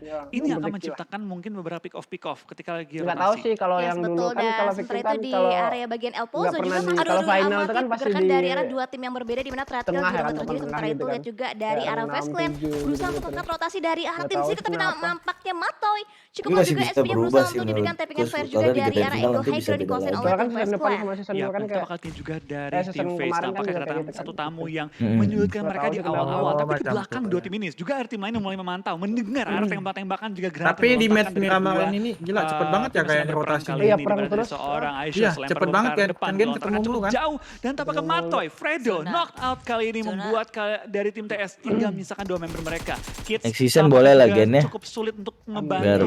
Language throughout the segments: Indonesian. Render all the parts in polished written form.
Iya, ini akan memiliki lah. menciptakan mungkin beberapa pick off ketika lagi Nggak tahu rotasi. sih kalau Yes, yang dulu betul. kan kalau Dan Viking sementara kan itu di kalau area bagian El Pozo nggak juga pernah di aduh, kalau final itu amati kan pasti pergerakan di dari arah dua tim yang berbeda di mana Tratkiller tengah juga ya kan, terjadi. papan Sementara tengah itu gitu lihat kan. juga dari Kayak arah 6, Fast Clan 7 berusaha gitu untuk kan. rotasi dari arah Nggak tim tahu sih, sih tapi kenapa. nampaknya Matoy cukup Ini masih juga bisa SP-nya berubah berusaha sih untuk diberikan menurutku, tapping and fire juga karena di dari grand arah final Eagle nanti High bisa Ground beda dikuasain lagi. oleh Soalnya kan tim season Fast depan Clan. sama season Ya, dua kan kita kayak bakal lihat juga dari season tim Face kemarin kan tampaknya juga kayak kedatangan gitu kan. satu tamu yang Mm-mm. menyulitkan Nggak mereka tahu di sih kenapa. awal-awal, tapi di Macam belakang tuh, dua ya. tim ini juga ada tim lain yang mulai memantau, mendengar ada tembak-tembakan juga granat Tapi yang di dilontarkan match dari Miramar kedua, ini gila cepet banget ya tim yang kayak sedang berperang rotasinya. kali Iya, ini, perang di mana dari terus. seorang Aisyah Iya, selempar cepet bom banget ke arah kan. depan, Kan Gen dilontarkan ketemu cukup dulu kan. jauh dan tampaknya Ketemu Matoy, Fredo, Zona. knockout kali ini Zona. membuat dari tim TS tinggal menyisakan dua member mereka. Kids Next season tampaknya boleh lah juga Gen ya. cukup sulit untuk Biar ngebantu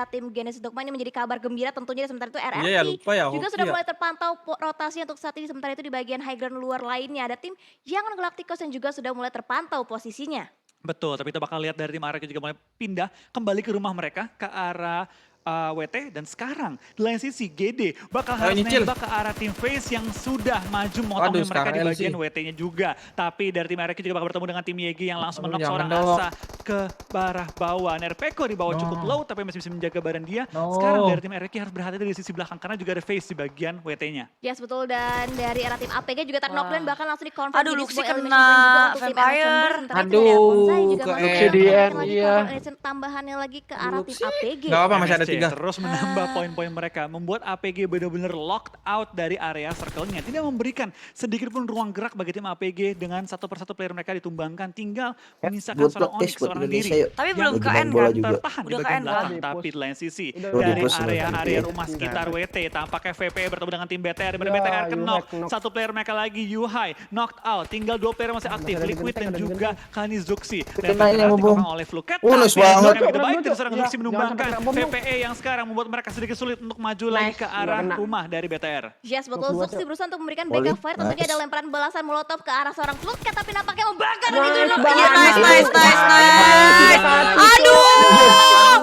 arah tim Genesis Dogma ini menjadi kabar gembira tentunya. Sementara itu RRQ Iya ya, lupa ya, juga Hoki sudah ya. mulai terpantau rotasi untuk saat ini. Sementara itu di bagian high ground luar lainnya ada tim Young Galacticos yang juga sudah mulai terpantau posisinya. Betul, tapi kita bakal lihat dari tim RRQ juga mulai pindah kembali ke rumah mereka ke arah WT, dan sekarang di lain sisi GD bakal harus nyicil. nembak ke arah tim Face yang sudah maju motongnya Waduh, mereka di sekarang bagian LC. WT-nya juga. Tapi dari tim RRQ juga bakal bertemu dengan tim YG yang langsung menok Jangan seorang dong. Asa ke barah bawah. Nerpeko di bawah cukup low tapi masih bisa menjaga badan dia. No. Sekarang dari tim RRQ harus berhati-hati di sisi belakang karena juga ada Face di bagian WT-nya. Yes, betul. Dan dari arah tim APG juga terknock dan bahkan langsung di-confirm. Aduh, jadi Luxi sebuah kena elimination point juga untuk tim Vampire. Emerson Burst. Sementara itu dari Aduh, Alphonsai juga ke masuk Luxi yang di memberikan end, lagi iya. elimination tambahannya lagi ke arah tim APG. Gak apa masih ada MSC 3. terus menambah poin-poin mereka, membuat APG benar-benar locked out dari area circle-nya. Tidak memberikan sedikit pun ruang gerak bagi tim APG dengan satu persatu player mereka ditumbangkan, tinggal menyisakan Good seorang luck Onyx guys buat seorang Indonesia diri. yuk. Tapi Yang belum Lagi ke main end bola kan? juga. tertahan di Udah ke bagian end belakang, kan? tapi di lain sisi Udah di dari push sama area VP. rumah sekitar WT tampaknya VP bertemu dengan tim BTR, di mana Ya, BTR knock Yuhai knock. satu player mereka lagi Yuhai knocked out, tinggal 2 player masih aktif, ada di Liquid genteng, dan ada di juga Kani Zuxi. Kita main yang berarti bom. memang oleh Fluket. Nice tapi banget. yang begitu baik dari seorang Ya, Luxi menumbangkan jangan sampai kena bom, VPE yang sekarang membuat mereka sedikit sulit untuk maju lagi ke Nice, arah nggak kena. rumah dari BTR. Yes, betul. Dua, Zuxi berusaha untuk memberikan Boleh. backup fire. Tentunya Nice. ada lemparan balasan molotov ke arah seorang Fluket, tapi nampaknya membakar Nice begitu. banget. Iya, nice.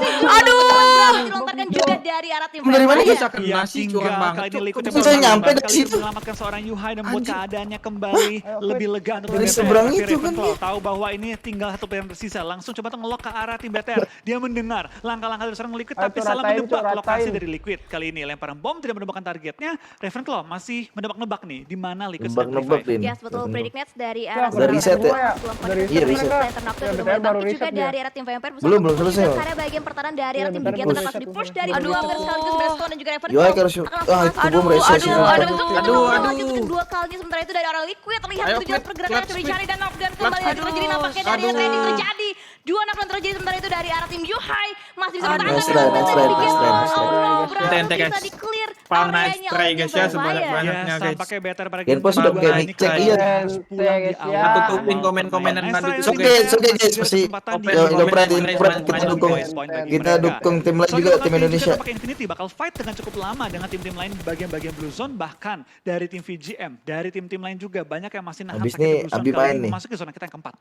Aduh. Dilontarkan juga dari arah tim Dari mana Vampire. bisa kena Iya, sih, tinggal curang banget. kali ini Liquid Kok yang bisa berusaha nyampe kali dari situ? menyelamatkan seorang Yuhai dan membuat Anjir. keadaannya kembali lebih lega untuk Dari BTR. seberang Tapi itu kan Ravenclaw dia. tahu bahwa ini tinggal satu player yang tersisa, langsung coba tuh ngelok ke arah tim BTR. Dia mendengar langkah-langkah dari seorang Liquid, tapi Ayo, salah ratain, menebak ratain. lokasi dari Liquid. Kali ini lemparan bom tidak menebakkan targetnya. Ravenclaw masih menebak-nebak nih di mana Liquid sedang Nebak-nebak revive. Din. Yes, betul. Predict Nets dari Ya, arah Udah reset ya? Dari Iya, reset. BTR baru juga reset dia. dari arah tim Vampire. Belum selesai, Juga Mas. karena bagian pertahanan dari arah Iya, tim BTR Bigian baru tetap reset. di push dari Aduh. dua sekaligus Brestone dan juga Yuhai Ravenclaw. harus Aduh, gue reset sih. aduh. Lanjut kedua kalinya sementara itu dari arah Liquid terlihat Ayo, tujuan Quid. pergerakan Clutch, coba dicari dan knockdown kembali Clutch, lagi terjadi nampaknya dari aduh. trading terjadi. Dua knockdown terjadi sementara itu dari arah tim Yuhai masih bisa Aduh. bertahan Nice dengan try, nice try, nice try, nice try. berhasil Ente, bisa guys. di clear Nice areanya try, oleh guys, tim ya, Vampire. sebanyak-banyak. Ya, guys. tampaknya BTR pada Genpo sudah pakai mic check, iya. harus pulang di Guys, ya. awal. Aku tutupin komen-komenan Nice tadi. try, It's okay, BTR it's okay, guys. masih ada Masih kesempatan open, di Yo, open, Indopret, open, Indopret, open, kita open, dukung. poin bagi Kita mereka. dukung tim lain Soalnya juga, bakal tim juga Indonesia. tampaknya Infinity bakal fight dengan cukup lama dengan tim-tim lain di bagian-bagian Blue Zone, bahkan dari tim VGM, dari tim-tim lain juga banyak yang masih nahan Habis sakit di nih, Blue Zone Abi kali main ini nih. memasuki zona kita yang keempat.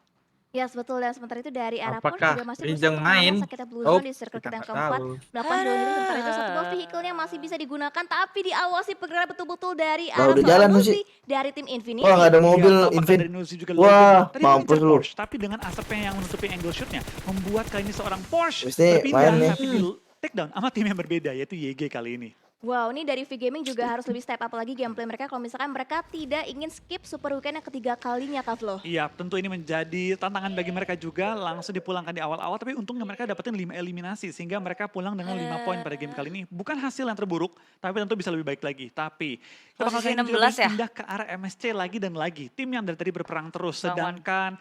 Yes, betul. Dan sementara itu dari arah Porsche Apakah juga masih Rijeng berusaha main? mengamankan sakitnya Blue Oh, Zone di circle kita kita yang nggak keempat. tahu. Melakukan dua diri sementara itu satu buah vehicle-nya masih bisa digunakan, tapi diawasi pergerakan betul-betul dari Lah, arah udah seorang jalan, Nuzi Nuzi. dari tim Infinity. Wah, nggak ada mobil Iya, tampaknya Invin. dari Nuzi juga Wah, loading. Tadi mampus mengejar lu. Porsche, tapi dengan asapnya yang menutupi angle shootnya, membuat kali ini seorang Porsche Habis ini berpindah main nih. tapi di takedown sama tim yang berbeda, yaitu YG kali ini. Wow, ini dari V-Gaming juga harus lebih step up lagi gameplay mereka kalau misalkan mereka tidak ingin skip Super Weekend yang ketiga kalinya, Kavlo. Iya, tentu ini menjadi tantangan bagi mereka juga, langsung dipulangkan di awal-awal, tapi untungnya mereka dapetin 5 eliminasi, sehingga mereka pulang dengan 5 poin pada game kali ini. Bukan hasil yang terburuk, tapi tentu bisa lebih baik lagi. Tapi kita bakal Posisi kayaknya juga 16 ya? pindah ke arah MSC lagi dan lagi. Tim yang dari tadi berperang terus, Bangun. sedangkan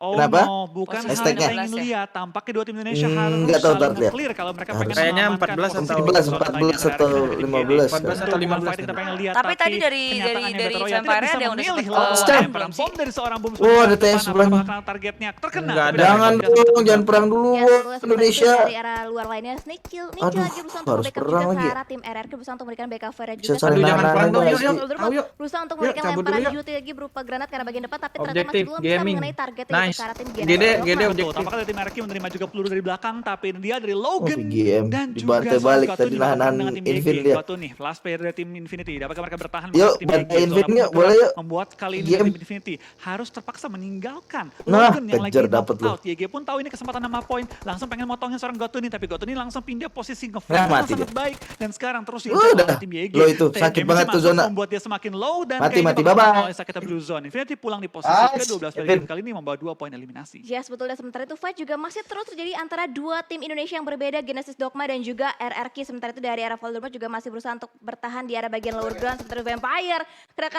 oh Kenapa? no, bukan hal Posisi yang kita 16 ingin ya? lihat. Tampaknya dua tim Indonesia Hmm, harus nggak tahu, saling ntar lihat. nge-clear kalau mereka Harus. pengen Kayaknya mengamankan 14 posisi atau- di zona 14 lainnya atau dari 15. 14 atau Untuk 15 fight kita pengen lihat, Tapi tadi dari kenyataannya dari Battle Royale tidak Vampire bisa ada yang udah memilih sempet lawan Stop. lemparan bom dari seorang bom Oh, ada depan, TS sebelahnya. apakah targetnya terkena. Enggak tapi ada. Jangan dari Indonesia dong, jangan perang dulu. Ya, betul, sementara itu Indonesia. dari arah luar lainnya Snitchil Aduh, lagi berusaha untuk harus backup perang juga lagi ke ya? arah tim RRQ berusaha untuk memberikan backup fire Bisa juga. saling Aduh, jangan nahan perang dong, aja yuk, sih. yuk. Ayo, yuk. Berusaha untuk Yuk, memberikan cabut lemparan dulu, yuk. juti lagi berupa granat ke arah bagian depan, tapi ternyata Objektif masih belum bisa gaming. mengenai targetnya Nice. yaitu ke arah tim GD, General. GD Betul, objektif. tampaknya dari tim RRQ menerima juga peluru dari belakang, tapi dia dari Logan VGM. dan Dibantai juga balik Gotu tadi dilakukan nahan dengan tim Invin YG. dia. Gotu nih, last player dari tim Infinity. Apakah mereka bertahan Yuk, melawan tim bantai YG? Invin Zona yuk, pun boleh yuk. membuat kali ini Game. tim Infinity harus terpaksa meninggalkan Nah, Logan yang lagi kejar dapet knock lu. out. YG pun tahu ini kesempatan 6 poin, langsung pengen motongnya seorang Gotu nih, tapi Gotu ini langsung pindah posisi Nah, nge-flank mati sangat dia. baik, dan sekarang terus Udah. diincar oleh tim YG. Lo itu, Tim sakit damage-nya banget tuh masuk, zona. membuat dia semakin low dan Mati, kayaknya mati, bakal bye-bye. menang oleh Sakita Blue Zone. Infinity pulang di posisi Ah, ke-12 pada Invin. game kali ini membawa 2 poin eliminasi. Yes, betul. Dan sementara itu fight juga masih terus terjadi antara dua tim Indonesia yang berbeda, Genesis Dogma dan juga RRQ. Sementara itu dari arah Voldemort juga masih berusaha untuk bertahan di arah bagian lower ground. Sementara itu Vampire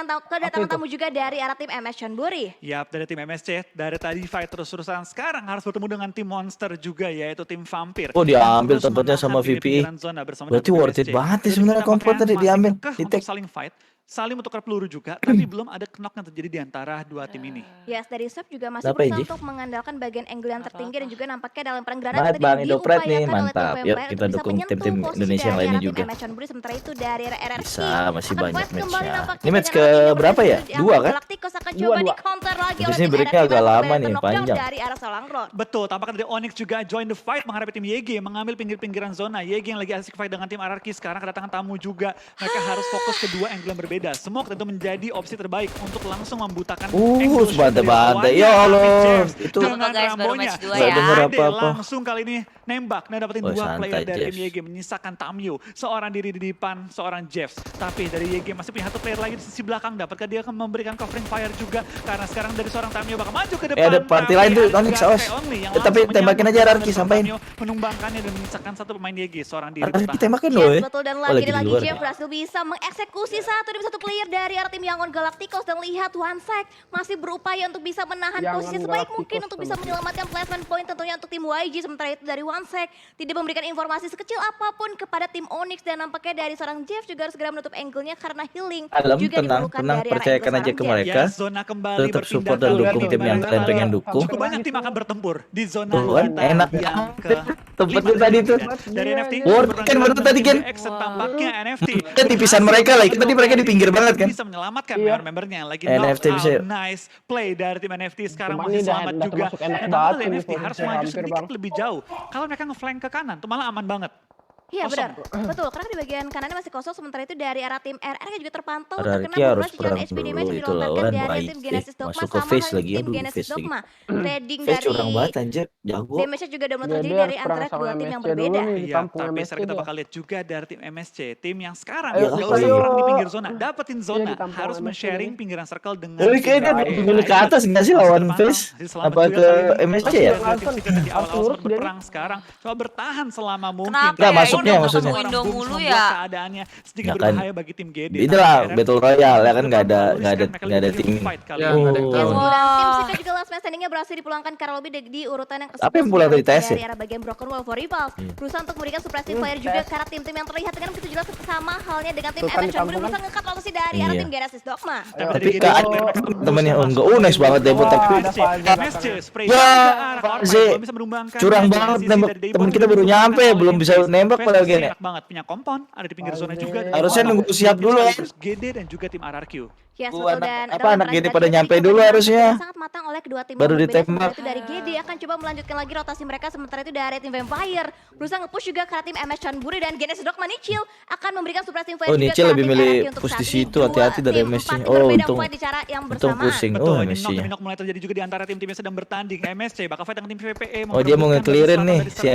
kedatangan tamu juga dari arah tim MS Chonburi. Yap, dari tim MSC, dari tadi fight terus-terusan, sekarang harus bertemu dengan tim monster juga, yaitu tim Vampir. Oh, diambil Yang terus contohnya sama menahan di VPI. pinggiran zona bersama Berarti dengan tim worth it MSC. banget ya Jadi sebenarnya kita kompor tadi masih diambil. kekeh Di untuk take. saling fight, saling bertukar peluru juga, tapi belum ada knock yang terjadi di antara dua tim ini. Yes, dari Sep juga masih Kenapa, berusaha Iji? untuk mengandalkan bagian angle yang tertinggi dan juga nampaknya dalam perang granat Banget tadi Bang Indopret nih, diupayakan oleh tim mantap. Yuk, Vampire kita untuk bisa dukung menyentuh tim-tim posisi Indonesia yang dari lainnya arah tim juga. MS Chonburi. Sementara itu dari RRQ Bisa, masih akan banyak fight kembali match-nya. nampaknya Ini match dengan ke tim berapa ya? yang 2 kan? Galacticos akan coba Dua. di counter sebentar lagi Tapi oleh sini tim breaknya RRQ agak lama berhasil nih, knockdown panjang. dari arah Salangron. Betul, tampaknya dari Onyx juga join the fight menghadapi tim YG, mengambil pinggir-pinggiran zona. YG yang lagi asik fight dengan tim RRQ, sekarang kedatangan tamu juga. Mereka harus fokus ke dua angle yang berbeda. Smoke tentu menjadi opsi terbaik untuk langsung membutakan angle shot dari sebantai-bantai. lawannya. Ya Tapi Allah, Jeff itu dengan Apa, guys, baru Rambonya, match 2 Nggak ya. denger Ade apa-apa. langsung kali ini nembak dan dapetin Oh, dua santai, player dari tim Jeff. YG, menyisakan Tamyo. Seorang diri di depan, seorang Jeff. Tapi dari YG masih punya satu player lagi di sisi belakang. Dapatkah dia akan memberikan covering fire juga? Karena sekarang dari seorang Tamyo bakal maju ke depan. ada party tapi lain tuh, ada Onyx, juga awas. Only yang Tapi langsung tembakin menyambut aja dari Rarki, seorang sampain. Tamyo, menumbangkannya dan menyisakan satu pemain YG, seorang diri Rarki bertahan. tembakin loh Yes, ya. betul, dan Oh, lagi di lagi luar. Jeff berhasil bisa mengeksekusi satu demi satu player dari arah tim Yangon Galacticos, dan lihat OneSec masih berupaya untuk bisa menahan Yangon posisi sebaik Galacticos mungkin untuk bisa teman-teman. menyelamatkan placement point tentunya untuk tim YG. Sementara itu dari OneSec tidak memberikan informasi sekecil apapun kepada tim Onyx, dan nampaknya dari seorang Jeff juga harus segera menutup angle-nya karena healing Alam, juga tenang, diperlukan tenang, dari arah percayakan angle aja ke seorang Jeff. mereka. Ya, zona kembali Tetap support berpindah dan ke dukung lini tim yang mana kalian pengen kalian. dukung. Cukup banyak tim akan bertempur di zona Tuh kan, kita enak yang banget. ke Tempatnya lima. tadi tuh. Dan dari NFT Worth kan baru tadi kan. exit tampaknya NFT Kan tipisan mereka lah, tadi mereka di pinggir banget kan. bisa menyelamatkan Iya. member-membernya yang lagi NFT knock bisa. out. Nice play dari tim NFT sekarang Cuman masih ini udah selamat juga. termasuk enak Dan banget tampaknya ini NFT harus posisinya maju hampir, sedikit Bang. lebih jauh. Kalau mereka ngeflank ke kanan tuh malah aman banget. Iya Kosong. benar, betul, karena di bagian kanannya masih kosong. Sementara itu dari arah tim RRQ juga terpantau RRQ terkena harus beberapa jalan perang HPD dulu, match yang itu dilontarkan lawan dari baik tim deh. Genesis Dogma, Masuk ke sama face halnya lagi, tim aduh, Genesis face lagi. Dogma. Trading Face dari curang banget anjir, jago. damage-nya juga udah mulai Jadi terjadi harus dari perang antara sama kedua tim yang MSC dulu berbeda. nih. Di Iya, kampung tapi MSC sekarang kita dia. bakal lihat juga dari tim MSC, tim yang sekarang Ayo, nggak kita usah yuk. perang di pinggir zona, dapetin zona, di kampung harus MSC men-sharing ini. pinggiran circle dengan Tapi tim kayaknya RRQ. dulu ke atas nggak sih Masih lawan terpantau, face? masih selamat Apa juga ke kali ini. MSC Masih ya? dari tim Secret di awal-awal Langsung sempat berperang, sekarang coba bertahan selama mungkin. Kenapa Nggak, ya? masuknya Ini maksudnya. ketemu Indo Boom mulu membuat ya. keadaannya sedikit Ya kan. berbahaya bagi tim GD. Itulah Tapi Battle Royale ya kan nggak ada terlalu nggak ada riskan, mereka nggak ada lebih tim. fight kali Ya, ini. nggak ada yang Yes, tahu. dan tim Wah. Secret juga last man standing-nya berhasil dipulangkan karena lebih di urutan yang Apa yang pulang dari TS ya? dari arah bagian Broken Wall for Rivals. Iya. Berusaha untuk memberikan suppressive fire juga karena tim-tim yang terlihat dengan begitu jelas sama halnya dengan tim Tuh kan MSC di kampung berusaha kan. ngekat rotasi dari arah Iya. tim Genesis Dogma. Tapi Kak temennya enggak nice banget deh, tapi Ya, curang banget nembak. Temen kita baru nyampe, belum bisa nembak pada gini. Enak banget punya kompon, ada di pinggir zona juga. Harusnya nunggu siap dulu ya. Terus GD dan juga tim RRQ. Yes, Gua betul, anak- dan apa, adalah anak berlanjut GD pada lagi nyampe ketika dulu menang harusnya. yang sangat matang oleh kedua tim Baru yang berbeda. ditembak. Sementara itu dari GD akan coba melanjutkan lagi rotasi mereka, sementara itu dari tim Vampire berusaha nge-push juga ke arah tim MS Chanburi, dan Genesis Dogma Nichil akan memberikan suppressing fire Oh, juga Nichil ke arah lebih tim milih RRQ untuk posisi saat ini. itu, hati-hati Dua dari tim, MSC. empat tim Oh, berbeda untung. fight di cara yang Untung bersamaan. pusing. Betul, Oh, ini MSC. knock mulai terjadi juga di antara tim-tim yang sedang bertanding. MSC bakal fight dengan tim VPE. Oh, dia mau nge-clearin nih, si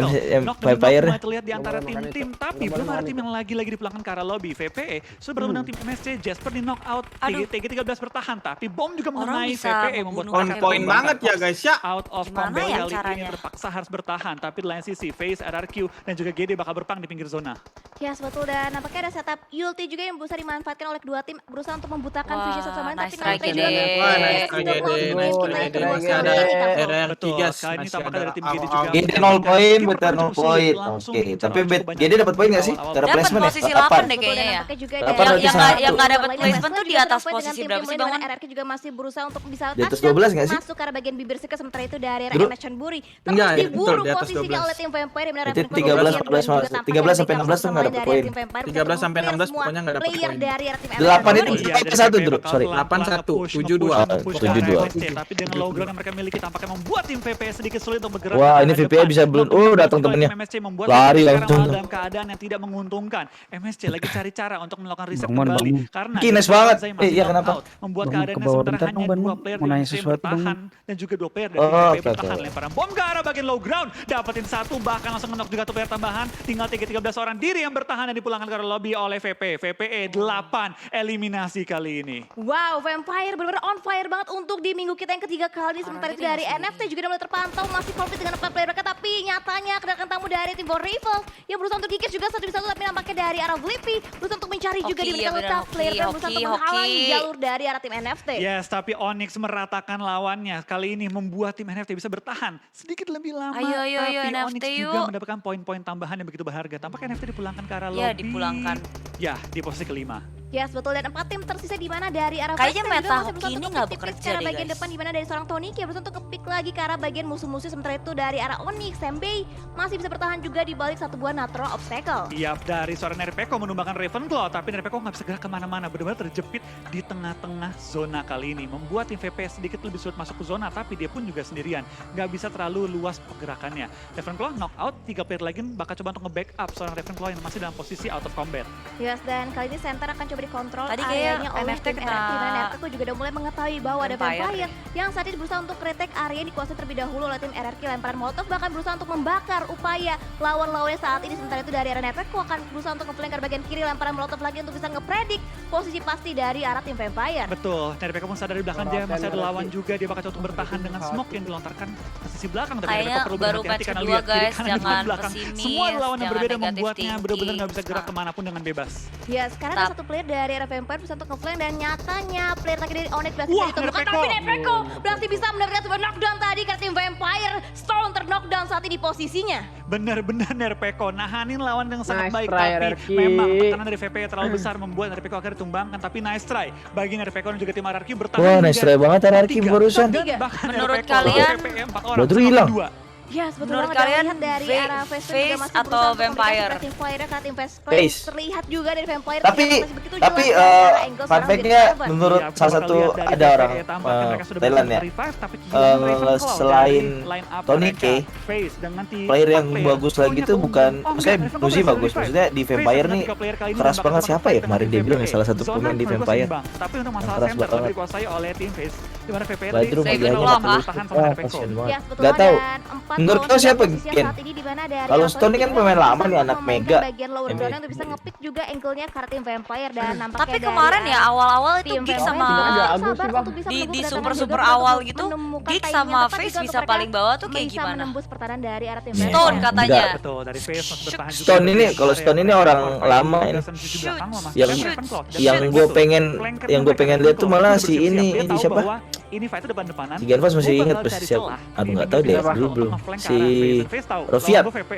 Vampire. Mulai terlihat di antara tim-tim, tapi belum ada tim yang lagi dipulangkan ke arah lobby. VPE sudah bertemu dengan tim MSC. Jasper di knock out. Aduh. TG13 bertahan, tapi bom juga Orang mengenai bisa VPE membuat membunuh On mereka point kembali banget ya guys ya. out of Gimana combat ya kali ini caranya? terpaksa harus bertahan. Tapi di lain sisi, FaZe, RRQ, dan juga GD bakal berperang di pinggir zona. Yes, betul, dan nampaknya ada setup ulti juga yang berusaha dimanfaatkan oleh kedua tim, berusaha untuk membutakan Wah, Vision sama nice tapi try, nampaknya GD. juga Wah, nice Genesis try, Dogma GD, untuk nice kita try, itu GD. dua Masih ada kali kasih. RRQ Betul, guys. kali ini Masih tampaknya ada dari tim GD juga. awal-awal. GD 0 poin, better 0 poin. Langsung Oke, diincar tapi oleh cukup banyak GD dapat poin nggak sih? awal-awal. Cara Dapat placement ya? posisi 8. 8 deh Betul, kayaknya dan ya. nampaknya juga Delapan dari berarti yang satu. nggak dapat lainnya placement Westwood tuh di juga atas terfight dengan posisi tim-tim berapa sih, lain, di mana Bangun? RRQ juga masih berusaha untuk bisa Di atas touchdown 12 nggak sih? masuk ke arah bagian bibir sika, sementara itu dari arah Bro. MS Chanburi Enggak, terus ya, diburu betul, di atas posisinya 12. oleh tim Vampire, di mana Berarti Raven 13, Clover 14 juga masuk. tampaknya 13 sampai mereka 16 tuh nggak dapat dari poin. tim Vampire 13 sampai clear 16 semua pokoknya nggak dapat player poin. dari arah tim MS 8 itu Chanburi. Iya, dari 1 bro, sorry. 8-1, 7-2. 7-2. Tapi dengan low ground yang mereka miliki tampaknya membuat tim VPE sedikit sulit untuk bergerak. Wah, ke ini arah VPE depan. bisa belum. Knock Oh, dan datang knock oleh temennya. tim MSC membuat Lari VPE langsung. sekarang dalam keadaan yang tidak menguntungkan. MSC lagi cari cara untuk melakukan reset Bangun, kembali bangun. karena Kines Jason banget. Zay masih Iya, knock kenapa? out, membuat Bangun keadaannya ke bawah sementara bentar hanya dong, dua Bangun. player Mau dari nanya MSC yang sesuatu, bertahan dan juga dua player dari Oh, VPE oke, bertahan. oke. Lemparan bom ke arah bagian low ground, dapetin satu, bahkan langsung knock juga tuh player tambahan. Tinggal 13 orang diri yang bertahan dan dipulangkan ke arah lobby oleh VPE. VPE 8 eliminasi kali ini. Wow, Vampire benar-benar on fire banget untuk di minggu kita yang ketiga kali. Sementara itu dari NFT juga udah mulai terpantau masih komplit dengan 4 player mereka, tapi nyatanya kedatangan tamu dari tim For Rivals yang berusaha untuk kikis juga satu demi satu, tapi nampaknya dari arah Blippi berusaha untuk mencari juga Hoki, di iya belakang benar, top player hoki, dan berusaha untuk hoki, menghalangi hoki. jalur dari arah tim NFT. Yes, tapi Onyx meratakan lawannya. Kali ini membuat tim NFT bisa bertahan sedikit lebih lama. Ayo, ayo, ayo, tapi NFT Onyx juga yuk. mendapatkan poin-poin tambahan yang begitu berharga. Tampaknya NFT dipulangkan ke arah Ya, lobby. dipulangkan. Ya, di posisi kelima. Yes, betul. Dan 4 tim tersisa di mana dari arah Kayaknya Fast Track meta juga masih hoki berusaha ini untuk nggak nge-pick bekerja ke arah deh, bagian guys. depan di mana dari seorang Tony yang berusaha untuk ke-pick lagi ke arah bagian musuh-musuh. Sementara itu dari arah Onyx, Sembei masih bisa bertahan juga di balik satu buah natural obstacle. Iya, dari seorang Nerpeko menumbangkan Ravenclaw, tapi Nerpeko nggak bisa gerak kemana-mana, benar-benar terjepit di tengah-tengah zona kali ini. Membuat tim VP sedikit lebih sulit masuk ke zona, tapi dia pun juga sendirian. Nggak bisa terlalu luas pergerakannya. Ravenclaw knock out, 3 player lagi bakal coba untuk nge-backup seorang Ravenclaw yang masih dalam posisi out of combat. Yes, dan kali ini center akan coba dikontrol Tadi areanya kayak oleh NFT tim kena RRQ. Dan RRQ juga udah mulai mengetahui bahwa ada Vampire. Vampire yang saat ini berusaha untuk retake area yang dikuasai terlebih dahulu oleh tim RRQ. Lemparan Molotov bahkan berusaha untuk membakar upaya lawan-lawannya saat ini. Sementara itu dari arah RRQ akan berusaha untuk nge-flank ke bagian kiri. Lemparan Molotov lagi untuk bisa nge-predict posisi pasti dari arah tim Vampire. Betul, Nerpeko pun sadar di belakang dia masih ada lawan juga, dia bakal coba untuk bertahan dengan smoke yang dilontarkan ke sisi belakang. Tapi Kayaknya Nerpeko perlu baru berhati-hati match karena kedua, lihat kiri guys. kanan depan Jangan belakang. pesimis, Semua lawan yang jangan berbeda negative membuatnya benar-benar nggak bisa gerak thinking. kemanapun dengan bebas. Ya, sekarang ada satu player dari arah Vampire bisa untuk nge-flank dan nyatanya player tadi dari Onyx berhasil Wah, ditemukan. Nerpeko. Tapi Nerpeko berarti bisa mendapatkan sebuah knockdown tadi karena tim Vampire. Stone ter-knockdown saat ini posisinya. Benar-benar Nerpeko nahanin lawan dengan sangat Nice baik, try, tapi RRQ. memang tekanan dari VP terlalu besar membuat Nerpeko akhirnya ditumbangkan. Tapi nice try bagi Nerpeko dan juga tim RRQ bertahan. Wah, hingga nice try banget RRQ top 3. barusan. Dan bahkan Menurut Nerpeko, kalian, VP 4 orang, Baru sama hilang. 2. Ya, betul Menurut banget. Dan kalian, lihat dari arah Face juga Face masih atau berusaha untuk Vampire? komunikasi tim Vampire karena tim Face. Face terlihat juga dari Vampire. Tapi masih begitu tapi jelas dari arah angle fun seorang fact-nya Dirk menurut Iya, salah kita satu bakal lihat dari ada VP, orang tampaknya mereka sudah Thailand berusaha ya. revive, tapi giliran Ravenclaw Selain dari line up Tony mereka, K, Face dengan player yang bagus lagi punya tuh bukan, keunggulan. maksudnya enggak, Ravenclaw Muzi berhasil bagus, revive. maksudnya di Face Vampire dengan nih 3 player kali ini keras bakal banget. sama Siapa ya fight kemarin dengan dia tim bilang VP. salah satu Zona pemain di menurut gua Vampire. seimbang, tapi untuk masalah keras center banget. lebih dikuasai oleh tim Face, di mana VP Badru Saya dia belum aja lama. bertahan sama Wah, Nerpeko. kasian Ya, banget. betul Gak banget. tahu. Dan 4 Menurut lawan kau siapa, posisinya Gen? saat ini di mana dari Kalau Anthony Stone ini kan juga pemain bisa lama nih, anak memainkan Mega. bagian lower Ini. ground untuk bisa nge-pick juga angle-nya karena tim Vampire dan nampaknya Tapi dari kemarin ya arah awal-awal itu tim Gig Vampire sama juga Agak sabar agus sih, Bang. untuk bisa di menunggu kedatangan super juga awal untuk gitu, menemukan Gig timing sama yang tepat Face juga bisa untuk paling mereka bawah tuh kayak bisa gimana? menembus pertahanan dari arah tim Iya. Stone Vampire. katanya. Betul, dari Face masih bertahan juga. Stone ini, di kalau area Stone ini mereka. orang Vampire lama juga ini. di sisi belakang memastikan Yang- Ravenclaw. Dan yang betul, gue pengen flanker yang gue mereka pengen lihat tuh Ravenclaw malah juga si bersiap-siap. ini Dia tahu siapa? bahwa ini fight itu depan-depanan. Si Genvas masih Gua ingat bakal pasti cari siapa. celah Aduh, di nggak tahu deh, pinggir dulu untuk belum. nge-flank ke Si arah Face. Dan Face tahu, Rofiat. lawan gua VP.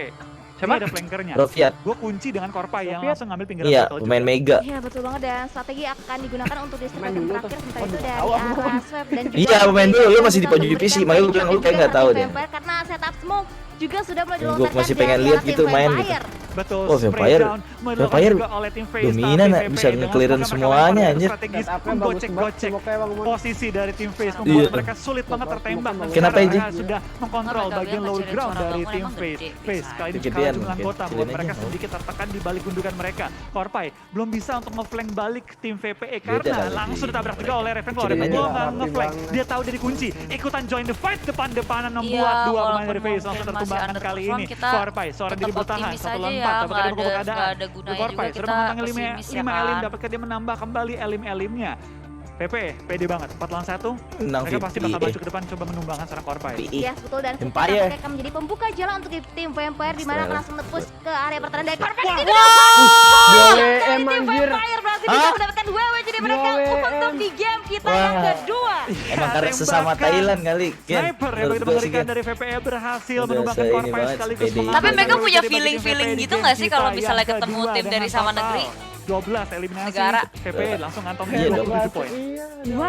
Siapa? Ini ada flankernya. Rofiat. Gue kunci dengan Korpai yang Rofiat. langsung ngambil pinggiran Iya, circle pemain juga. Mega. Iya, betul banget, dan strategi akan digunakan untuk di Main segmen dulu terakhir. tuh. Sementara itu Waduh, dari tahu aku. arah Swap dan juga Iya, pemain dulu, lu masih di pojok untuk divisi, memberikan makanya gue flank bilang lu shot kayak juga nggak tahu ke tim deh. Vampire karena setup smoke juga sudah mulai Gue dilontarkan masih pengen dari lihat arah tim gitu main gitu. Vampire. Betul, Oh, spray Vampire. down dilakukan Vampire juga oleh tim Face, dominan, tapi ya, VP bisa dengan nge-clearin smoke mereka semuanya, lempar anjir. strategis Setupnya bagus menggocek-gocek banget, Bang Mon. posisi dari tim Face Iya. membuat mereka sulit banget tertembak. Dan Kenapa, sekarang Ji? mereka sudah mengkontrol Mereka bagian bilang lower ngecilin ground suara dari bangun, tim emang Face. gede Face bisa. kali ini Kegedean kalah jumlah mungkin, anggota membuat kecilin mereka aja, sedikit tertekan di balik gundukan mereka. Korpai belum bisa untuk nge-flank balik tim VPE Beda karena lagi. langsung ditabrak juga oleh Ravenclaw. Kecilin Ravenclaw aja. nggak Rapi nge-flank, banget. dia tahu jadi kunci. Ikutan join the fight depan-depanan membuat Iya, dua pemain walaupun dari Face langsung mungkin masih tertumbangkan kali underperform, ini. kita Korpai seorang diri tetap bertahan optimis 1 aja lawan ya, 4 tapi nggak ada ada- keadaan. nggak ada gunanya Korpai juga sudah kita menantang pesimis ya 5 kan. elim, dapatkah dia menambah kembali elim-elimnya. PP pede banget 4 lawan 1. Menang Mereka pasti bakal VP. maju ke depan coba menumbangkan seorang Korpai. PI. Yes, betul, dan Vampire. Vampire akan menjadi pembuka jalan untuk tim Vampire di mana akan langsung nge-push ke area pertahanan dari Korpai. WM Tim anjir. Vampire berhasil bisa Hah? mendapatkan WW jadi mereka 2 untuk di game kita Wah. yang kedua. Emang karena sesama Tembakan Thailand kali, Gen. Sniper yang Menurut begitu gua sih, mengerikan Gen. dari VPE berhasil Udah menumbangkan se- ini Korpai banget, sekaligus pede. mengambil Tapi mereka WW punya dari feeling-feeling VPE di gitu game nggak sih kita kalau yang misalnya ketemu kedua tim dari dengan sama total negeri? 12 eliminasi Negara. VPE langsung ngantongin Iya dong. 27 poin. Iya. Dua